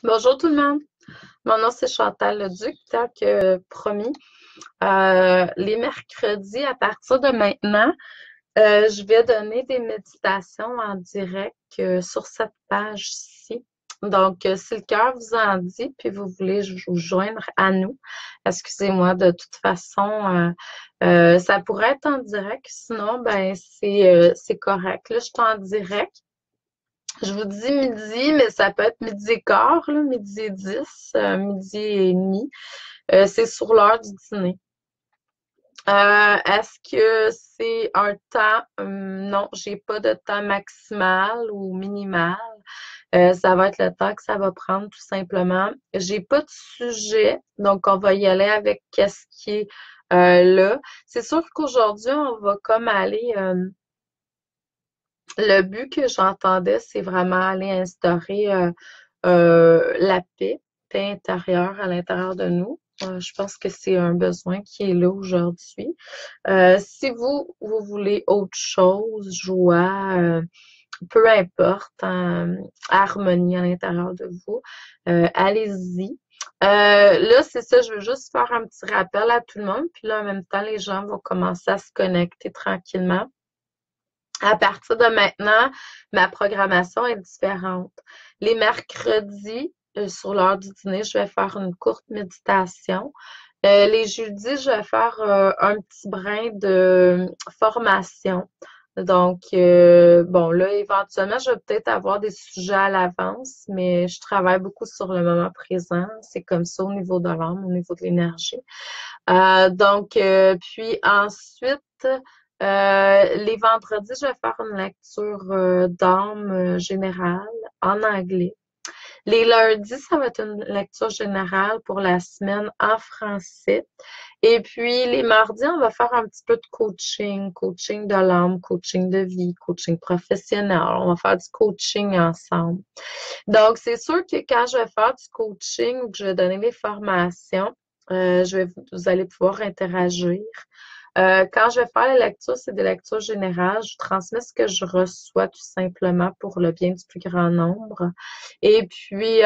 Bonjour tout le monde, mon nom c'est Chantal Leduc, tant que promis. Les mercredis, à partir de maintenant, je vais donner des méditations en direct sur cette page-ci. Donc, si le cœur vous en dit, puis vous voulez vous joindre à nous, excusez-moi, de toute façon, ça pourrait être en direct, sinon, ben c'est correct. Là, je suis en direct. Je vous dis midi, mais ça peut être midi et quart, là, midi et 10, midi et demi. C'est sur l'heure du dîner. Est-ce que c'est un temps? Non, j'ai pas de temps maximal ou minimal. Ça va être le temps que ça va prendre tout simplement. J'ai pas de sujet, donc on va y aller avec qu'est-ce qui est là. C'est sûr qu'aujourd'hui, on va comme aller. Le but que j'entendais, c'est vraiment aller instaurer la paix intérieure à l'intérieur de nous. Je pense que c'est un besoin qui est là aujourd'hui. Si vous voulez autre chose, joie, peu importe, harmonie à l'intérieur de vous, allez-y. Là, c'est ça, je veux juste faire un petit rappel à tout le monde, puis là, en même temps, les gens vont commencer à se connecter tranquillement. À partir de maintenant, ma programmation est différente. Les mercredis, sur l'heure du dîner, je vais faire une courte méditation. Les jeudis, je vais faire un petit brin de formation. Donc, bon, là, éventuellement, je vais peut-être avoir des sujets à l'avance, mais je travaille beaucoup sur le moment présent. C'est comme ça au niveau de l'âme, au niveau de l'énergie. Puis ensuite, les vendredis, je vais faire une lecture d'âme générale en anglais. Les lundis, ça va être une lecture générale pour la semaine en français. Et puis les mardis, on va faire un petit peu de coaching, coaching de l'âme, coaching de vie, coaching professionnel. On va faire du coaching ensemble. Donc, c'est sûr que quand je vais faire du coaching ou que je vais donner des formations, vous allez pouvoir interagir. Quand je vais faire les lectures, c'est des lectures générales. Je transmets ce que je reçois tout simplement pour le bien du plus grand nombre. Et puis,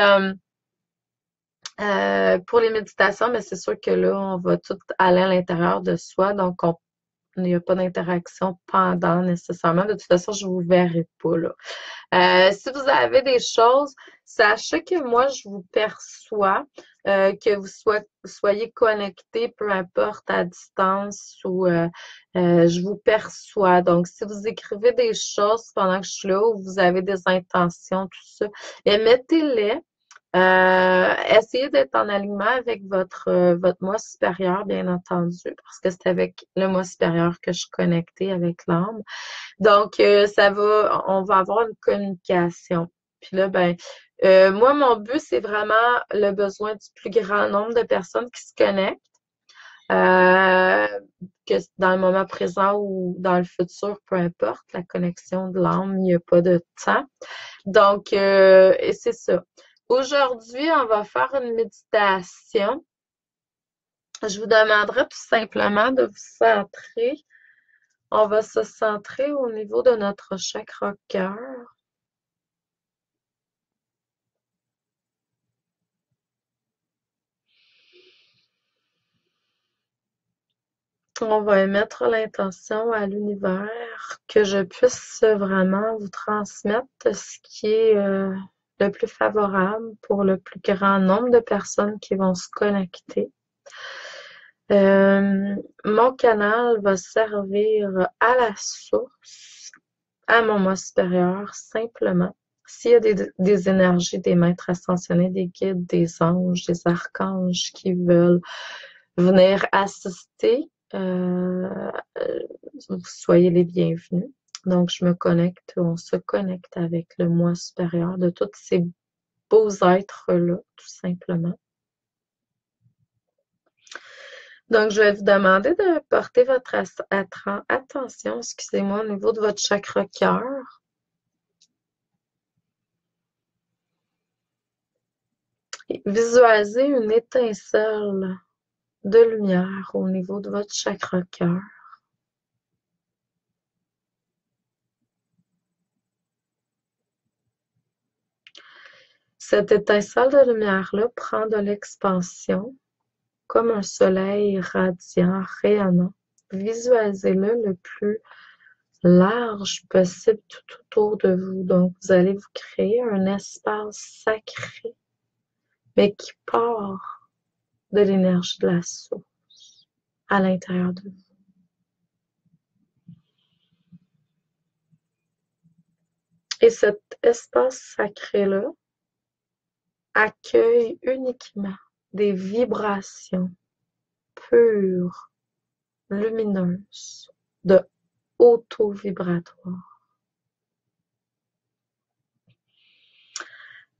pour les méditations, mais c'est sûr que là, on va tout aller à l'intérieur de soi. Donc, il n'y a pas d'interaction pendant nécessairement. De toute façon, je vous verrai pas là. Si vous avez des choses, sachez que moi, je vous perçois, que vous soyez connectés, peu importe à distance ou je vous perçois. Donc, si vous écrivez des choses pendant que je suis là ou vous avez des intentions, tout ça, mettez-les. Essayez d'être en alignement avec votre moi supérieur, bien entendu, parce que c'est avec le moi supérieur que je suis connectée avec l'âme. Donc, on va avoir une communication. Puis là, ben, moi, mon but, c'est vraiment le besoin du plus grand nombre de personnes qui se connectent, euh, que dans le moment présent ou dans le futur, peu importe, la connexion de l'âme, il n'y a pas de temps. Donc, et c'est ça. Aujourd'hui, on va faire une méditation. Je vous demanderai tout simplement de vous centrer. On va se centrer au niveau de notre chakra cœur. On va émettre l'intention à l'univers que je puisse vraiment vous transmettre ce qui est le plus favorable pour le plus grand nombre de personnes qui vont se connecter. Mon canal va servir à la source, à mon moi supérieur, simplement. S'il y a des énergies, des maîtres ascensionnés, des guides, des anges, des archanges qui veulent venir assister, vous soyez les bienvenus. Donc, on se connecte avec le moi supérieur de tous ces beaux êtres-là, tout simplement. Donc, je vais vous demander de porter votre attention, excusez-moi, au niveau de votre chakra cœur. Visualisez une étincelle de lumière au niveau de votre chakra cœur. Cette étincelle de lumière-là prend de l'expansion comme un soleil radiant, rayonnant. Visualisez-le le plus large possible tout autour de vous. Donc, vous allez vous créer un espace sacré, mais qui part de l'énergie de la source à l'intérieur de vous. Et cet espace sacré-là accueille uniquement des vibrations pures, lumineuses, de haut taux vibratoire.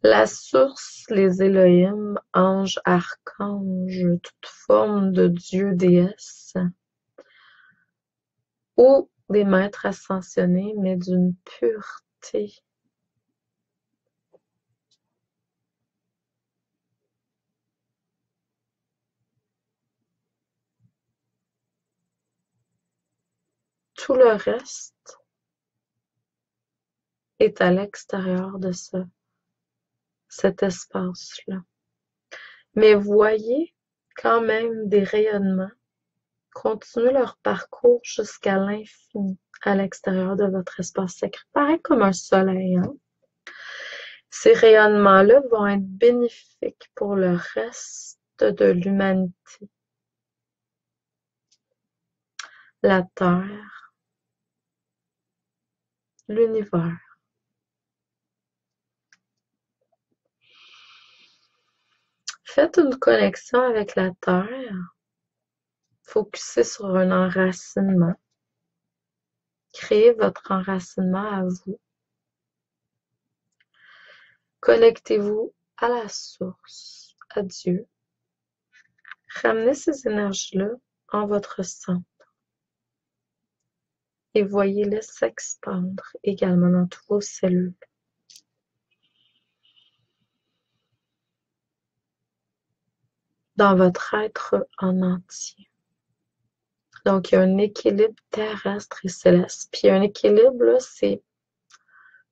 La source, les Elohim, anges, archanges, toute forme de dieu, déesse, ou des maîtres ascensionnés, mais d'une pureté tout le reste est à l'extérieur de cet espace-là. Mais voyez quand même des rayonnements continuer leur parcours jusqu'à l'infini à l'extérieur de votre espace sacré. Pareil comme un soleil, hein? Ces rayonnements-là vont être bénéfiques pour le reste de l'humanité. La Terre, l'univers. Faites une connexion avec la Terre. Focussez sur un enracinement. Créez votre enracinement à vous. Connectez-vous à la source, à Dieu. Ramenez ces énergies-là en votre centre et voyez-les s'expandre également dans toutes vos cellules. Dans votre être en entier. Donc, il y a un équilibre terrestre et céleste. Puis, un équilibre, là, c'est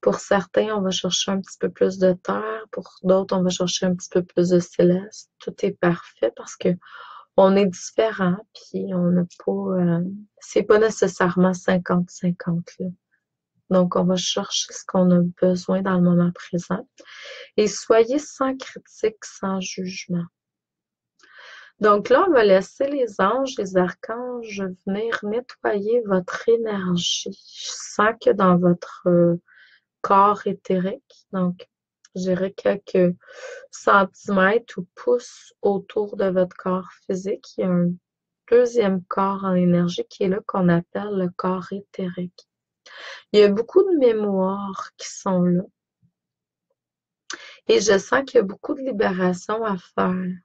pour certains, on va chercher un petit peu plus de terre. Pour d'autres, on va chercher un petit peu plus de céleste. Tout est parfait parce que on est différent. Puis, on n'a pas... c'est pas nécessairement 50-50, là. Donc, on va chercher ce qu'on a besoin dans le moment présent. Et soyez sans critique, sans jugement. Donc là, on va laisser les anges, les archanges venir nettoyer votre énergie. Je sens que dans votre corps éthérique, donc je dirais quelques centimètres ou pouces autour de votre corps physique, il y a un deuxième corps en énergie qui est là, qu'on appelle le corps éthérique. Il y a beaucoup de mémoires qui sont là. Et je sens qu'il y a beaucoup de libération à faire.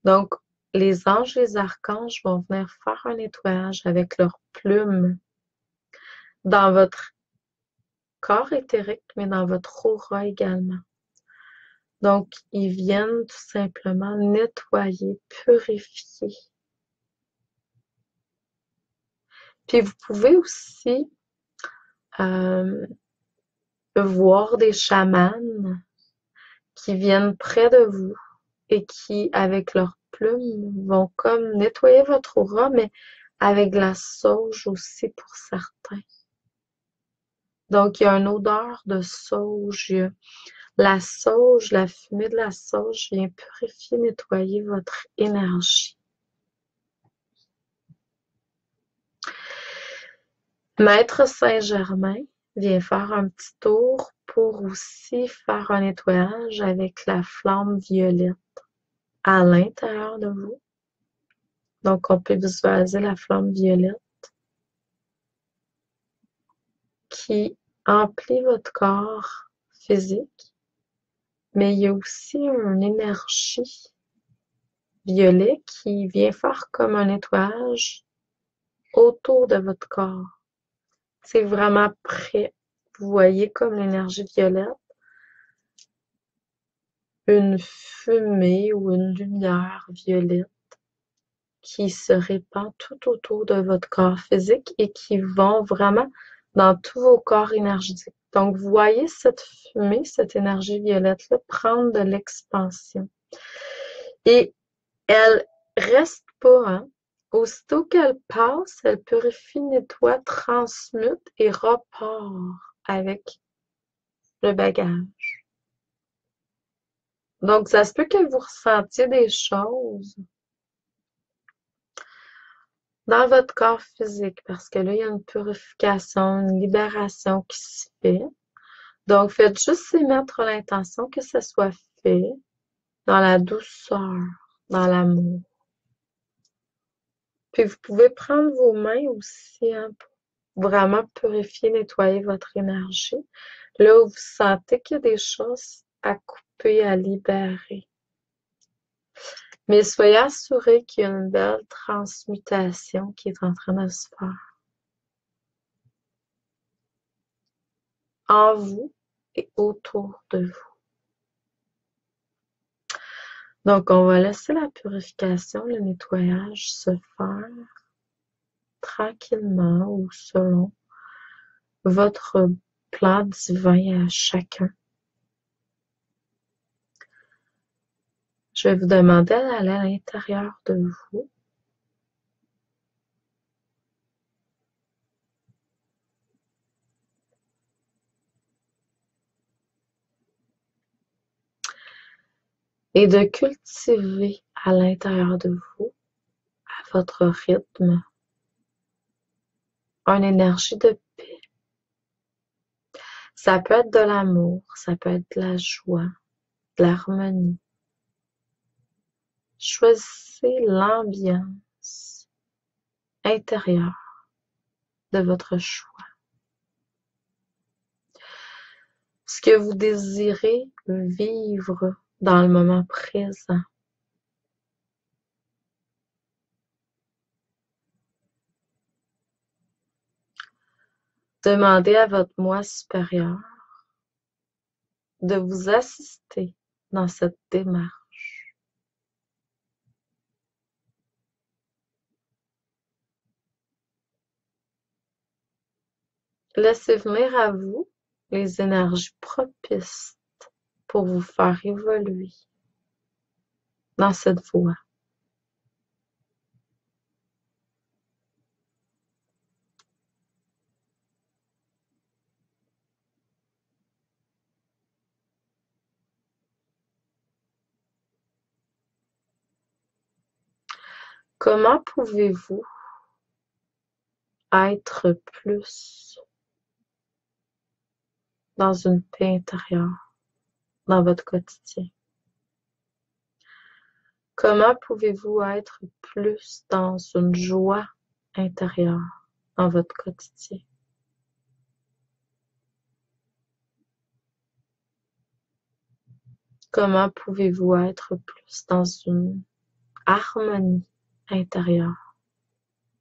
Donc, les anges et les archanges vont venir faire un nettoyage avec leurs plumes dans votre corps éthérique, mais dans votre aura également. Donc, ils viennent tout simplement nettoyer, purifier. Puis, vous pouvez aussi voir des chamans qui viennent près de vous et qui, avec leurs plumes, vont comme nettoyer votre aura, mais avec de la sauge aussi pour certains. Donc, il y a une odeur de sauge. La sauge, la fumée de la sauge vient purifier, nettoyer votre énergie. Maître Saint-Germain vient faire un petit tour pour aussi faire un nettoyage avec la flamme violette à l'intérieur de vous. Donc, on peut visualiser la flamme violette qui emplit votre corps physique, mais il y a aussi une énergie violet qui vient faire comme un nettoyage autour de votre corps. C'est vraiment prêt. Vous voyez comme l'énergie violette, une fumée ou une lumière violette qui se répand tout autour de votre corps physique et qui vont vraiment dans tous vos corps énergétiques Donc, vous voyez cette fumée, cette énergie violette-là, prendre de l'expansion. Et elle reste pas, hein. Aussitôt qu'elle passe, elle purifie, nettoie, transmute et repart avec le bagage. Donc, ça se peut que vous ressentiez des choses dans votre corps physique parce que là, il y a une purification, une libération qui se fait. Donc, faites juste émettre l'intention que ça soit fait dans la douceur, dans l'amour. Puis, vous pouvez prendre vos mains aussi, hein, pour vraiment purifier, nettoyer votre énergie. Là où vous sentez qu'il y a des choses à couper, à libérer. Mais soyez assurés qu'il y a une belle transmutation qui est en train de se faire en vous et autour de vous. Donc, on va laisser la purification, le nettoyage se faire tranquillement ou selon votre plan divin à chacun. Je vais vous demander d'aller à l'intérieur de vous. Et de cultiver à l'intérieur de vous, à votre rythme, une énergie de paix. Ça peut être de l'amour, ça peut être de la joie, de l'harmonie. Choisissez l'ambiance intérieure de votre choix. Ce que vous désirez vivre dans le moment présent. Demandez à votre moi supérieur de vous assister dans cette démarche. Laissez venir à vous les énergies propices pour vous faire évoluer dans cette voie. Comment pouvez-vous être plus dans une paix intérieure dans votre quotidien? Comment pouvez-vous être plus dans une joie intérieure dans votre quotidien? Comment pouvez-vous être plus dans une harmonie intérieure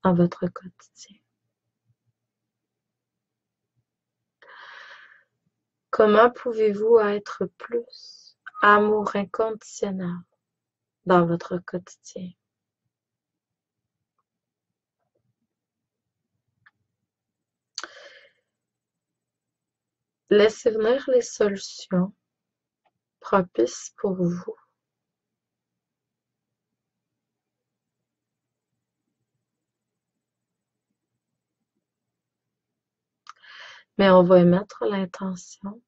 dans votre quotidien? Comment pouvez-vous être plus amour inconditionnel dans votre quotidien? Laissez venir les solutions propices pour vous. Mais on va émettre l'intention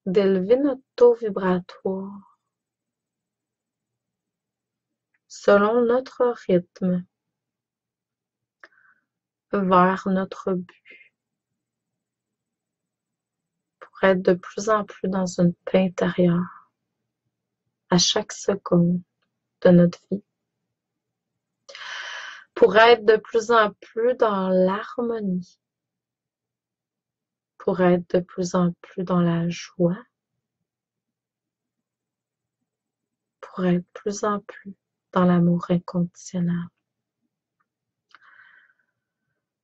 d'élever notre taux vibratoire selon notre rythme vers notre but pour être de plus en plus dans une paix intérieure à chaque seconde de notre vie, pour être de plus en plus dans l'harmonie, pour être de plus en plus dans la joie, pour être de plus en plus dans l'amour inconditionnel.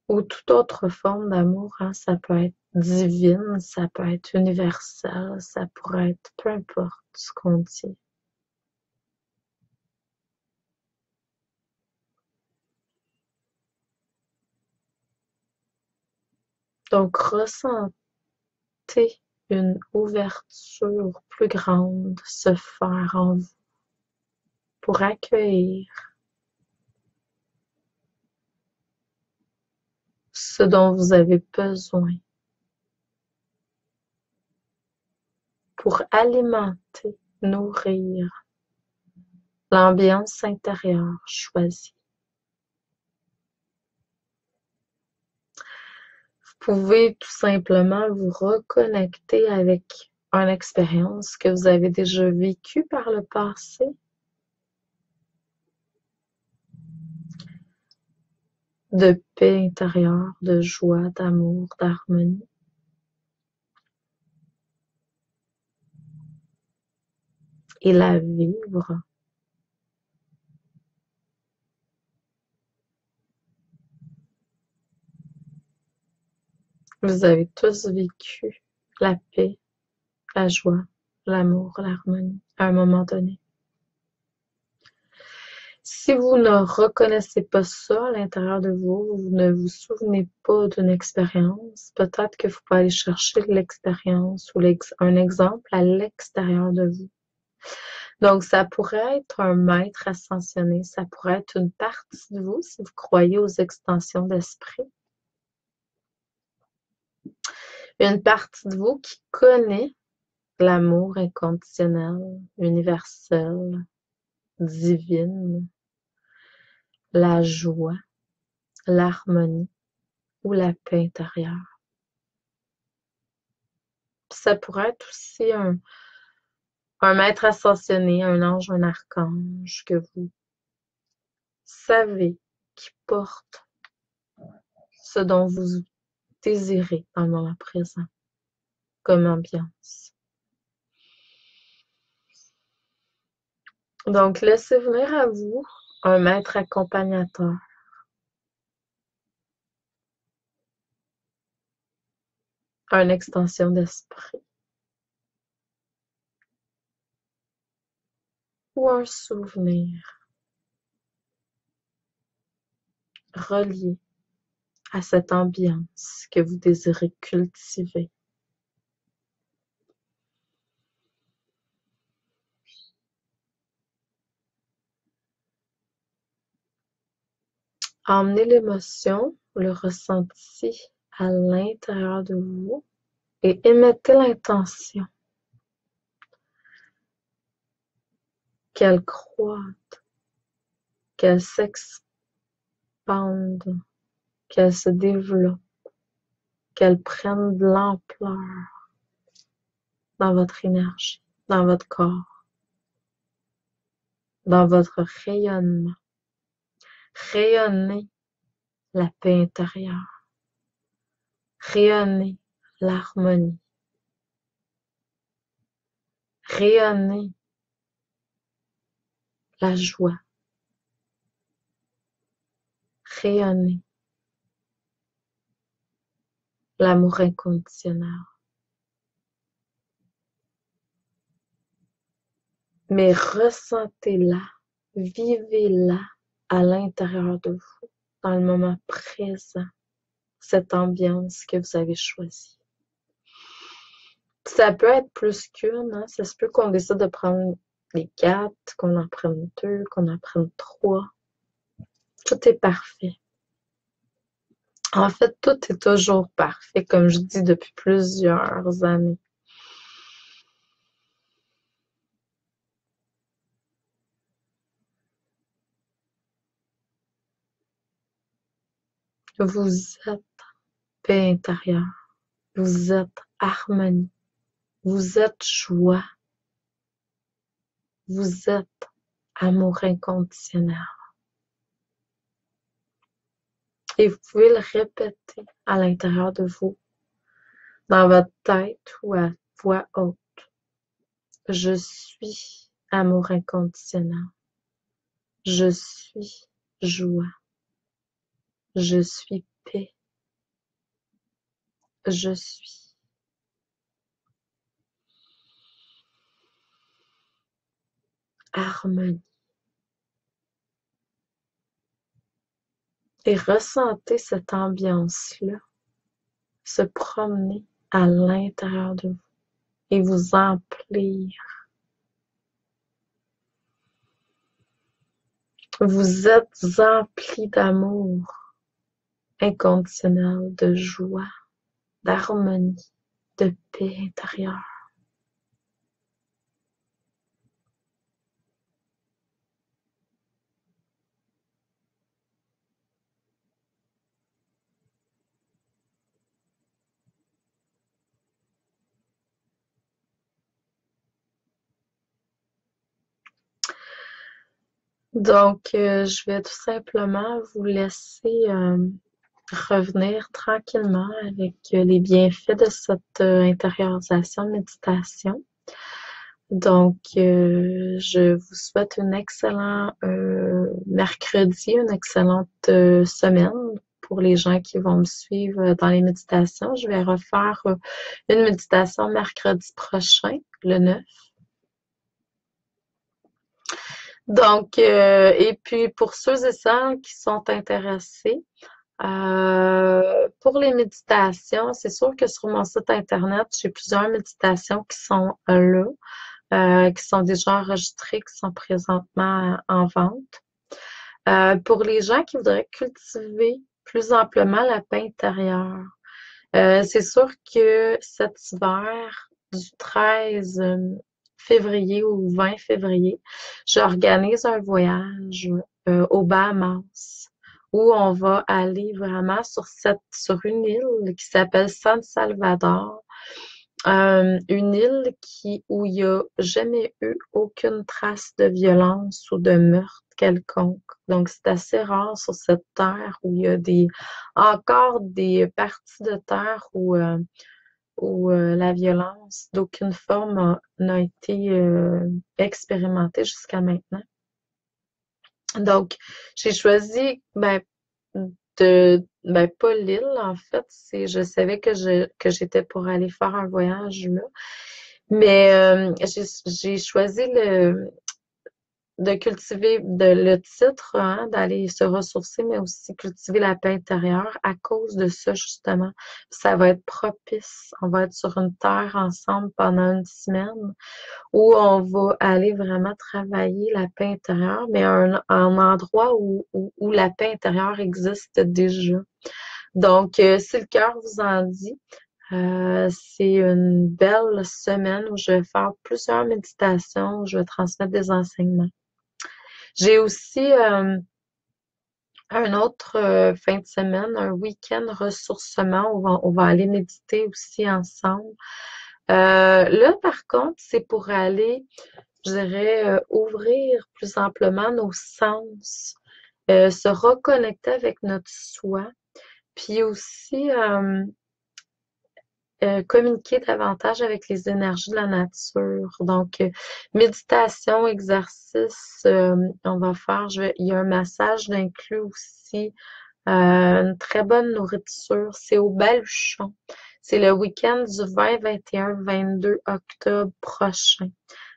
Ou toute autre forme d'amour, hein, ça peut être divine, ça peut être universel, ça pourrait être peu importe ce qu'on dit. Donc, ressentez sentez une ouverture plus grande se faire en vous pour accueillir ce dont vous avez besoin pour alimenter, nourrir l'ambiance intérieure choisie. Vous pouvez tout simplement vous reconnecter avec une expérience que vous avez déjà vécue par le passé. De paix intérieure, de joie, d'amour, d'harmonie. Et la vivre. Vous avez tous vécu la paix, la joie, l'amour, l'harmonie à un moment donné. Si vous ne reconnaissez pas ça à l'intérieur de vous, vous ne vous souvenez pas d'une expérience, peut-être que vous pouvez aller chercher l'expérience ou un exemple à l'extérieur de vous. Donc, ça pourrait être un maître ascensionné, ça pourrait être une partie de vous si vous croyez aux extensions d'esprit. Une partie de vous qui connaît l'amour inconditionnel, universel, divine, la joie, l'harmonie ou la paix intérieure. Puis ça pourrait être aussi un maître ascensionné, un ange, un archange que vous savez qui porte ce dont vous désirez dans le moment présent comme ambiance. Donc, laissez venir à vous un maître accompagnateur. Une extension d'esprit. Ou un souvenir relié à cette ambiance que vous désirez cultiver. Emmenez l'émotion, le ressenti à l'intérieur de vous et émettez l'intention qu'elle croîte, qu'elle s'expande, qu'elle se développe, qu'elle prenne de l'ampleur dans votre énergie, dans votre corps, dans votre rayonnement. Rayonnez la paix intérieure. Rayonnez l'harmonie. Rayonnez la joie. Rayonnez l'amour inconditionnel. Mais ressentez-la, vivez-la à l'intérieur de vous, dans le moment présent, cette ambiance que vous avez choisie. Ça peut être plus qu'une, hein? Ça se peut qu'on décide de prendre les 4, qu'on en prenne 2, qu'on en prenne 3. Tout est parfait. En fait, tout est toujours parfait, comme je dis depuis plusieurs années. Vous êtes paix intérieure. Vous êtes harmonie. Vous êtes joie. Vous êtes amour inconditionnel. Et vous pouvez le répéter à l'intérieur de vous, dans votre tête ou à voix haute. Je suis amour inconditionnel. Je suis joie. Je suis paix. Je suis harmonie. Et ressentez cette ambiance-là se promener à l'intérieur de vous et vous emplir. Vous êtes empli d'amour inconditionnel, de joie, d'harmonie, de paix intérieure. Donc, je vais tout simplement vous laisser revenir tranquillement avec les bienfaits de cette intériorisation méditation. Donc, je vous souhaite un excellent mercredi, une excellente semaine pour les gens qui vont me suivre dans les méditations. Je vais refaire une méditation mercredi prochain, le 9. Donc, et puis pour ceux et celles qui sont intéressés, pour les méditations, c'est sûr que sur mon site internet, j'ai plusieurs méditations qui sont là, qui sont déjà enregistrées, qui sont présentement en vente. Pour les gens qui voudraient cultiver plus amplement la paix intérieure, c'est sûr que cet hiver, du 13 février au 20 février, j'organise un voyage aux Bahamas où on va aller vraiment sur une île qui s'appelle San Salvador. Une île où il n'y a jamais eu aucune trace de violence ou de meurtre quelconque. Donc, c'est assez rare sur cette terre où il y a encore des parties de terre où la violence d'aucune forme n'a été expérimentée jusqu'à maintenant. Donc, j'ai choisi, pas l'île, en fait, je savais que j'étais pour aller faire un voyage là, mais j'ai choisi de cultiver le titre, hein, d'aller se ressourcer, mais aussi cultiver la paix intérieure à cause de ça, justement. Ça va être propice. On va être sur une terre ensemble pendant une semaine où on va aller vraiment travailler la paix intérieure, mais un endroit où la paix intérieure existe déjà. Donc, si le cœur vous en dit, c'est une belle semaine où je vais faire plusieurs méditations, où je vais transmettre des enseignements. J'ai aussi un autre fin de semaine, un week-end ressourcement où on va aller méditer aussi ensemble. Là, par contre, c'est pour aller, je dirais, ouvrir plus amplement nos sens, se reconnecter avec notre soi, puis aussi communiquer davantage avec les énergies de la nature. Donc, méditation, exercice, on va faire, il y a un massage d'inclus aussi, une très bonne nourriture. C'est au Baluchon. C'est le week-end du 20, 21, 22 octobre prochain.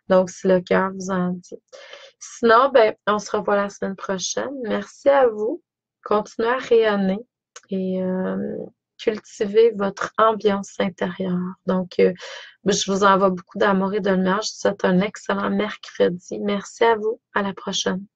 Donc, si le cœur vous en dit. Sinon, on se revoit la semaine prochaine. Merci à vous. Continuez à rayonner et cultiver votre ambiance intérieure. Donc, je vous envoie beaucoup d'amour et de lumière. Je vous souhaite un excellent mercredi. Merci à vous. À la prochaine.